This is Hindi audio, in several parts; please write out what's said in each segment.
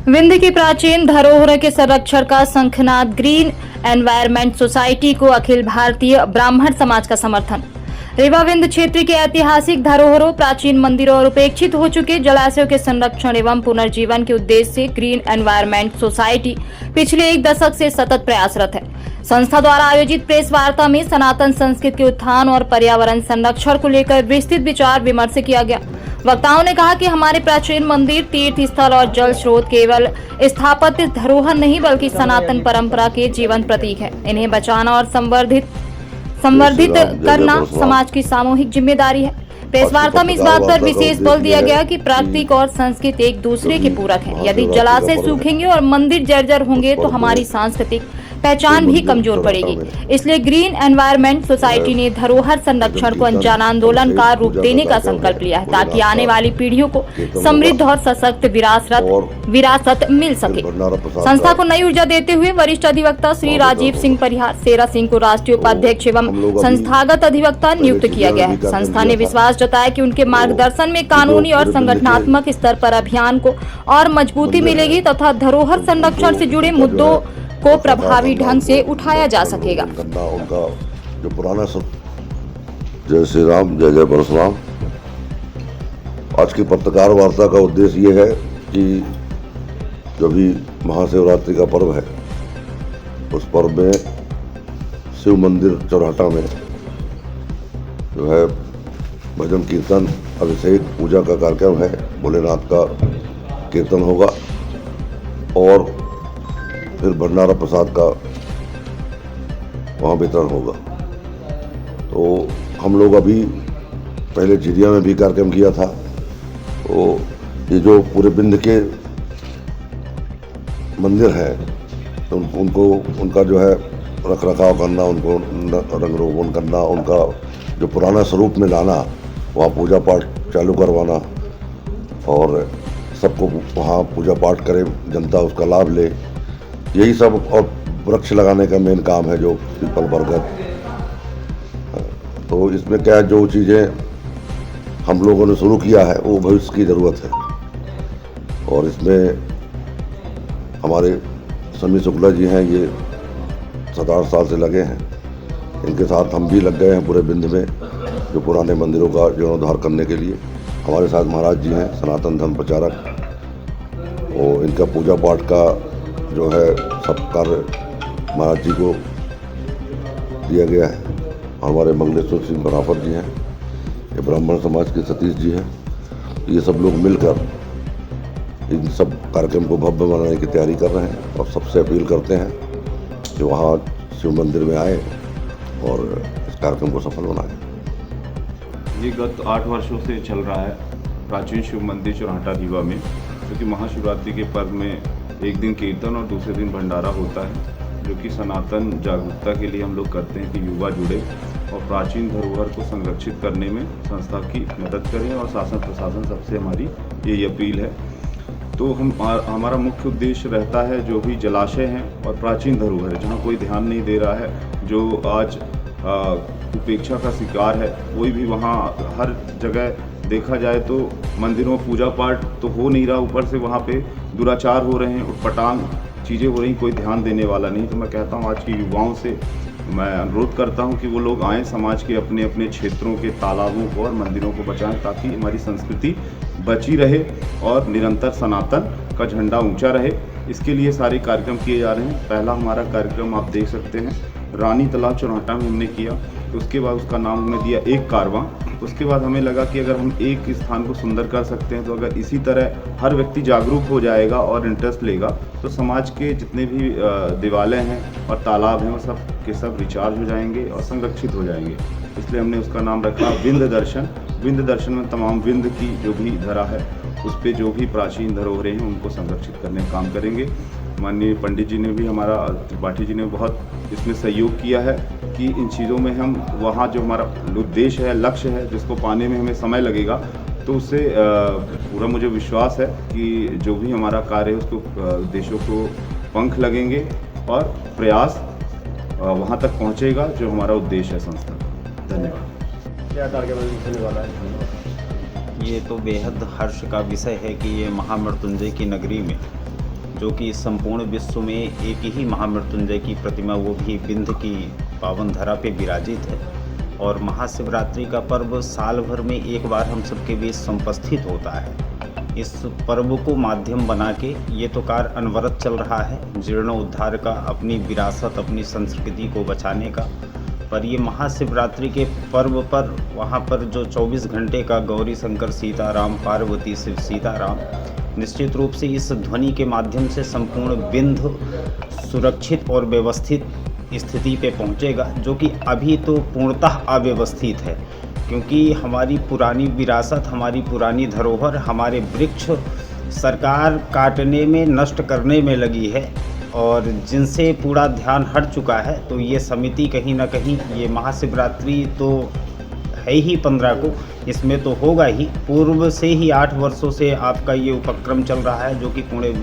विंध्य की प्राचीन धरोहर के संरक्षण का शंखनाद ग्रीन एनवायरमेंट सोसाइटी को अखिल भारतीय ब्राह्मण समाज का समर्थन। रीवा विंध्य क्षेत्र के ऐतिहासिक धरोहरों, प्राचीन मंदिरों और उपेक्षित हो चुके जलाशयों के संरक्षण एवं पुनर्जीवन के उद्देश्य से ग्रीन एनवायरमेंट सोसाइटी पिछले एक दशक से सतत प्रयासरत है। संस्था द्वारा आयोजित प्रेस वार्ता में सनातन संस्कृति के उत्थान और पर्यावरण संरक्षण को लेकर विस्तृत विचार विमर्श किया गया। वक्ताओं ने कहा कि हमारे प्राचीन मंदिर, तीर्थ स्थल और जल स्रोत केवल स्थापत्य धरोहर नहीं बल्कि सनातन परंपरा के जीवन प्रतीक है। इन्हें बचाना और संवर्धित करना समाज की सामूहिक जिम्मेदारी है। प्रेस वार्ता में इस बात पर विशेष बल दिया गया कि प्राकृतिक और संस्कृति एक दूसरे के पूरक हैं। यदि जलाशय सूखेंगे और मंदिर जर्जर होंगे तो हमारी सांस्कृतिक पहचान भी कमजोर पड़ेगी। इसलिए ग्रीन एनवायरमेंट सोसाइटी ने धरोहर संरक्षण को जन आंदोलन का रूप देने का संकल्प लिया है, ताकि आने वाली पीढ़ियों को समृद्ध और सशक्त विरासत मिल सके। संस्था को नई ऊर्जा देते हुए वरिष्ठ अधिवक्ता श्री राजीव सिंह परिहार सेरा सिंह को राष्ट्रीय उपाध्यक्ष एवं संस्थागत अधिवक्ता नियुक्त किया गया है। संस्था ने विश्वास जताया कि उनके मार्गदर्शन में कानूनी और संगठनात्मक स्तर पर अभियान को और मजबूती मिलेगी तथा धरोहर संरक्षण से जुड़े मुद्दों को प्रभावी ढंग से उठाया जा सकेगा। उनका जो पुराना जय श्री राम, जय जय परशुराम। आज की पत्रकार वार्ता का उद्देश्य ये है कि जो भी महाशिवरात्रि का पर्व है, उस पर्व में शिव मंदिर चौराहा में जो है भजन कीर्तन, अभिषेक, पूजा का कार्यक्रम है। भोलेनाथ का कीर्तन होगा और फिर भंडारा प्रसाद का वहाँ वितरण होगा। तो हम लोग अभी पहले झिरिया में भी कार्यक्रम किया था। तो ये जो पूरे विंध्य के मंदिर हैं, तो उनको उनका जो है रख रखाव करना, उनको रंग रोगन करना, उनका जो पुराना स्वरूप में लाना, वहाँ पूजा पाठ चालू करवाना और सबको वहाँ पूजा पाठ करे, जनता उसका लाभ ले, यही सब। और वृक्ष लगाने का मेन काम है, जो पीपल, बरगद। तो इसमें क्या है, जो चीज़ें हम लोगों ने शुरू किया है वो भविष्य की ज़रूरत है। और इसमें हमारे समी शुक्ला जी हैं, ये 7-8 साल से लगे हैं। इनके साथ हम भी लग गए हैं पूरे विंध्य में जो पुराने मंदिरों का जीर्णोद्धार करने के लिए। हमारे साथ महाराज जी हैं, सनातन धर्म प्रचारक, और इनका पूजा पाठ का जो है सब कार्य महाराज जी को दिया गया है। हमारे मंगलेश्वर सिंह बराफत जी हैं, ये ब्राह्मण समाज के सतीश जी हैं। ये सब लोग मिलकर इन सब कार्यक्रम को भव्य बनाने की तैयारी कर रहे हैं और सबसे अपील करते हैं कि वहाँ शिव मंदिर में आए और इस कार्यक्रम को सफल बनाएं। ये गत 8 वर्षों से चल रहा है प्राचीन शिव मंदिर चौराहा रीवा में, क्योंकि महाशिवरात्रि के पर्व में एक दिन कीर्तन और दूसरे दिन भंडारा होता है, जो कि सनातन जागरूकता के लिए हम लोग करते हैं कि युवा जुड़े और प्राचीन धरोहर को संरक्षित करने में संस्था की मदद करें। और शासन प्रशासन सबसे हमारी यही अपील है। तो हमारा मुख्य उद्देश्य रहता है जो भी जलाशय हैं और प्राचीन धरोहर जहाँ कोई ध्यान नहीं दे रहा है, जो आज उपेक्षा का शिकार है, कोई भी वहाँ हर जगह देखा जाए तो मंदिरों में पूजा पाठ तो हो नहीं रहा, ऊपर से वहाँ पे दुराचार हो रहे हैं, उटपटांग चीज़ें हो रही, कोई ध्यान देने वाला नहीं। तो मैं कहता हूँ आज के युवाओं से मैं अनुरोध करता हूँ कि वो लोग आएँ, समाज के अपने अपने क्षेत्रों के तालाबों को और मंदिरों को बचाएं, ताकि हमारी संस्कृति बची रहे और निरंतर सनातन का झंडा ऊंचा रहे। इसके लिए सारे कार्यक्रम किए जा रहे हैं। पहला हमारा कार्यक्रम आप देख सकते हैं रानी तालाब चौराहा में हमने किया, तो उसके बाद उसका नाम हमने दिया एक कारवां। उसके बाद हमें लगा कि अगर हम एक स्थान को सुंदर कर सकते हैं, तो अगर इसी तरह हर व्यक्ति जागरूक हो जाएगा और इंटरेस्ट लेगा, तो समाज के जितने भी देवालय हैं और तालाब हैं वो सब के सब रिचार्ज हो जाएंगे और संरक्षित हो जाएंगे। इसलिए हमने उसका नाम रखा विंध्य दर्शन। विंध्य दर्शन में तमाम विंध्य की जो भी धरा है, उस पर जो भी प्राचीन धरोहरें हैं उनको संरक्षित करने का काम करेंगे। माननीय पंडित जी ने भी, हमारा त्रिपाठी जी ने बहुत इसमें सहयोग किया है कि इन चीज़ों में हम वहाँ जो हमारा उद्देश्य है, लक्ष्य है, जिसको पाने में हमें समय लगेगा, तो उससे पूरा मुझे विश्वास है कि जो भी हमारा कार्य है उसको उद्देश्यों को पंख लगेंगे और प्रयास वहाँ तक पहुँचेगा जो हमारा उद्देश्य है संस्था। धन्यवाद। क्या कार्यक्रम होने वाला है? ये तो बेहद हर्ष का विषय है कि ये महामृत्युंजय की नगरी में जो कि संपूर्ण विश्व में एक ही महामृत्युंजय की प्रतिमा, वो भी विंध्य की पावन धरा पे विराजित है। और महाशिवरात्रि का पर्व साल भर में एक बार हम सबके बीच संपस्थित होता है। इस पर्व को माध्यम बना के ये तो कार्य अनवरत चल रहा है जीर्णोद्धार का, अपनी विरासत, अपनी संस्कृति को बचाने का। पर ये महाशिवरात्रि के पर्व पर वहाँ पर जो 24 घंटे का गौरी शंकर सीताराम, पार्वती शिव सीताराम, निश्चित रूप से इस ध्वनि के माध्यम से संपूर्ण विंध्य सुरक्षित और व्यवस्थित स्थिति पे पहुँचेगा, जो कि अभी तो पूर्णतः अव्यवस्थित है। क्योंकि हमारी पुरानी विरासत, हमारी पुरानी धरोहर, हमारे वृक्ष सरकार काटने में, नष्ट करने में लगी है और जिनसे पूरा ध्यान हट चुका है। तो ये समिति कहीं ना कहीं, ये महाशिवरात्रि तो है ही 15 को, इसमें तो होगा ही। पूर्व से ही 8 वर्षों से आपका ये उपक्रम चल रहा है, जो कि पूरे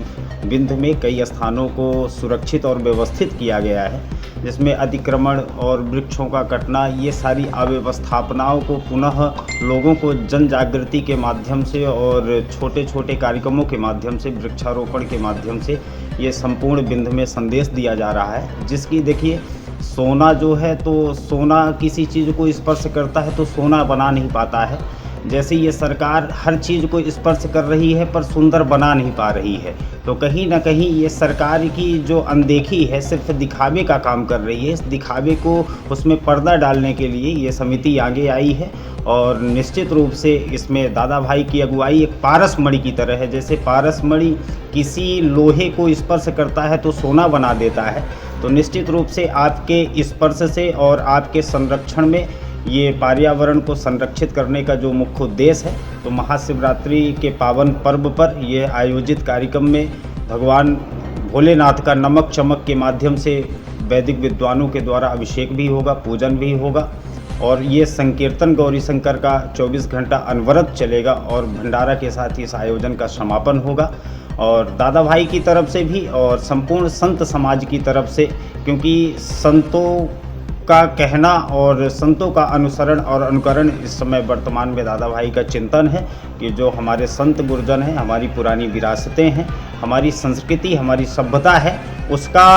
विंध्य में कई स्थानों को सुरक्षित और व्यवस्थित किया गया है, जिसमें अतिक्रमण और वृक्षों का कटना, ये सारी अव्यवस्थापनाओं को पुनः लोगों को जन जागृति के माध्यम से और छोटे छोटे कार्यक्रमों के माध्यम से, वृक्षारोपण के माध्यम से ये संपूर्ण विंध्य में संदेश दिया जा रहा है। जिसकी देखिए, सोना जो है, तो सोना किसी चीज़ को स्पर्श करता है तो सोना बना नहीं पाता है। जैसे ये सरकार हर चीज़ को स्पर्श कर रही है पर सुंदर बना नहीं पा रही है। तो कहीं ना कहीं ये सरकार की जो अनदेखी है, सिर्फ दिखावे का काम कर रही है। इस दिखावे को, उसमें पर्दा डालने के लिए ये समिति आगे आई है। और निश्चित रूप से इसमें दादा भाई की अगुवाई एक पारस मणि की तरह है। जैसे पारस मणि किसी लोहे को स्पर्श करता है तो सोना बना देता है, तो निश्चित रूप से आपके स्पर्श से और आपके संरक्षण में, ये पर्यावरण को संरक्षित करने का जो मुख्य उद्देश्य है, तो महाशिवरात्रि के पावन पर्व पर ये आयोजित कार्यक्रम में भगवान भोलेनाथ का नमक चमक के माध्यम से वैदिक विद्वानों के द्वारा अभिषेक भी होगा, पूजन भी होगा। और ये संकीर्तन गौरी शंकर का 24 घंटा अनवरत चलेगा और भंडारा के साथ ही इस आयोजन का समापन होगा। और दादा भाई की तरफ से भी और संपूर्ण संत समाज की तरफ से, क्योंकि संतों का कहना और संतों का अनुसरण और अनुकरण इस समय वर्तमान में दादा भाई का चिंतन है कि जो हमारे संत गुरुजन हैं, हमारी पुरानी विरासतें हैं, हमारी संस्कृति, हमारी सभ्यता है, उसका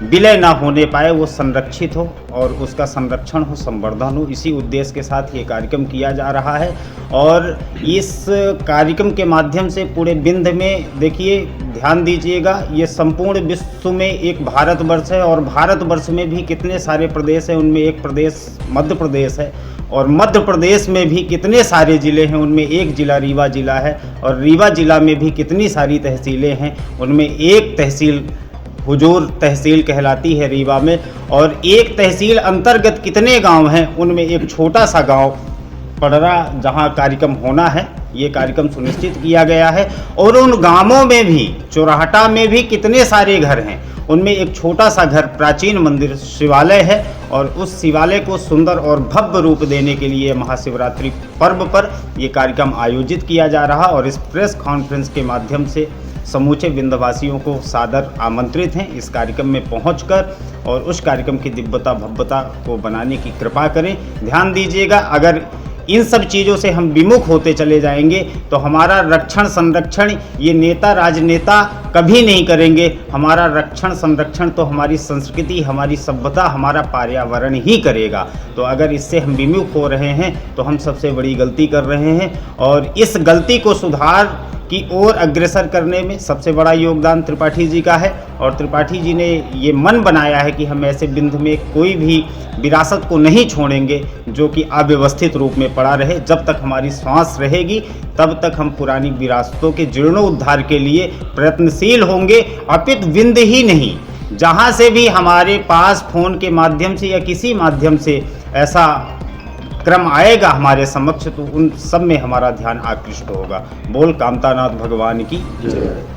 विलय ना होने पाए, वो संरक्षित हो और उसका संरक्षण हो, संवर्धन हो। इसी उद्देश्य के साथ ये कार्यक्रम किया जा रहा है। और इस कार्यक्रम के माध्यम से पूरे विंध्य में, देखिए ध्यान दीजिएगा, ये संपूर्ण विश्व में एक भारतवर्ष है और भारतवर्ष में भी कितने सारे प्रदेश हैं, उनमें एक प्रदेश मध्य प्रदेश है। और मध्य प्रदेश में भी कितने सारे ज़िले हैं, उनमें एक ज़िला रीवा ज़िला है। और रीवा ज़िला में भी कितनी सारी तहसीलें हैं, उनमें एक तहसील हुजूर तहसील कहलाती है रीवा में। और एक तहसील अंतर्गत कितने गांव हैं, उनमें एक छोटा सा गांव पड़रा, जहां कार्यक्रम होना है, ये कार्यक्रम सुनिश्चित किया गया है। और उन गांवों में भी, चौराहटा में भी कितने सारे घर हैं, उनमें एक छोटा सा घर प्राचीन मंदिर शिवालय है। और उस शिवालय को सुंदर और भव्य रूप देने के लिए महाशिवरात्रि पर्व पर ये कार्यक्रम आयोजित किया जा रहा। और इस प्रेस कॉन्फ्रेंस के माध्यम से समूचे विंध्यवासियों को सादर आमंत्रित हैं इस कार्यक्रम में पहुंचकर और उस कार्यक्रम की दिव्यता भव्यता को बनाने की कृपा करें। ध्यान दीजिएगा, अगर इन सब चीज़ों से हम विमुख होते चले जाएंगे तो हमारा रक्षण संरक्षण ये नेता राजनेता कभी नहीं करेंगे। हमारा रक्षण संरक्षण तो हमारी संस्कृति, हमारी सभ्यता, हमारा पर्यावरण ही करेगा। तो अगर इससे हम विमुख हो रहे हैं तो हम सबसे बड़ी गलती कर रहे हैं। और इस गलती को सुधार की ओर अग्रसर करने में सबसे बड़ा योगदान त्रिपाठी जी का है। और त्रिपाठी जी ने ये मन बनाया है कि हम ऐसे विंध्य में कोई भी विरासत को नहीं छोड़ेंगे जो कि अव्यवस्थित रूप में पड़ा रहे। जब तक हमारी सांस रहेगी तब तक हम पुरानी विरासतों के जीर्णोद्धार के लिए प्रयत्नशील होंगे। अपितु विंध्य ही नहीं, जहाँ से भी हमारे पास फोन के माध्यम से या किसी माध्यम से ऐसा क्रम आएगा हमारे समक्ष, तो उन सब में हमारा ध्यान आकृष्ट होगा। बोल कामतानाथ भगवान की जय।